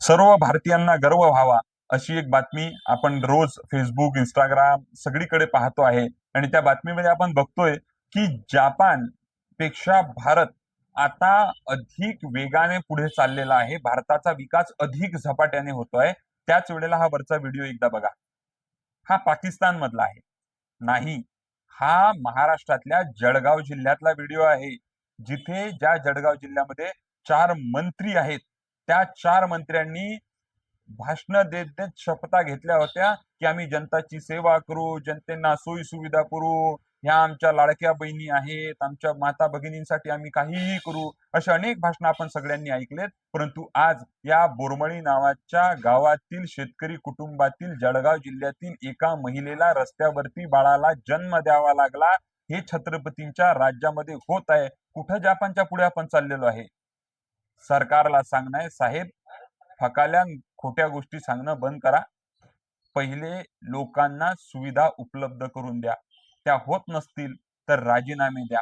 सर्व भारतीयांना गर्व व्हावा अशी एक बातमी आपण रोज फेसबुक, इंस्टाग्राम सगळीकडे पाहतो आहे. आणि त्या बातमीमध्ये आपण बघतोय की जापान पेक्षा भारत आता अधिक वेगाने पुढे चाललेला आहे. भारताचा विकास अधिक झपाट्याने होतोय. त्याच वेळेला हा वरचा व्हिडिओ एकदा बघा. हा पाकिस्तान मधला आहे. नाही, हा महाराष्ट्रातल्या जळगाव जिल्ह्यातला व्हिडिओ आहे. जिथे ज्या जळगाव जिल्ह्यामध्ये 4 मंत्री आहेत, त्या 4 मंत्र्यांनी भाषण देत देत शपथा घेतल्या होत्या की आम्ही जनताची सेवा करू, जनतेना सोयी सुविधा करू, ह्या आमच्या लाडक्या बहिणी आहेत, आमच्या माता भगिनींसाठी आम्ही काहीही करू. अशी अनेक भाषण आपण सगळ्यांनी ऐकलेत. परंतु आज या बोरमळी नावाच्या गावातील शेतकरी कुटुंबातील जळगाव जिल्ह्यातील एका महिलेला रस्त्यावरती बाळाला जन्म द्यावा लागला. हे छत्रपतींच्या राज्यामध्ये होत आहे. कुठं जापानच्या पुढे आपण चाललेलो आहे? सरकारला सांगणं साहेब, फकाल्या खोट्या गोष्टी सांगणं बंद करा. पहिले लोकांना सुविधा उपलब्ध करून द्या. त्या होत नसतील तर राजीनामे द्या.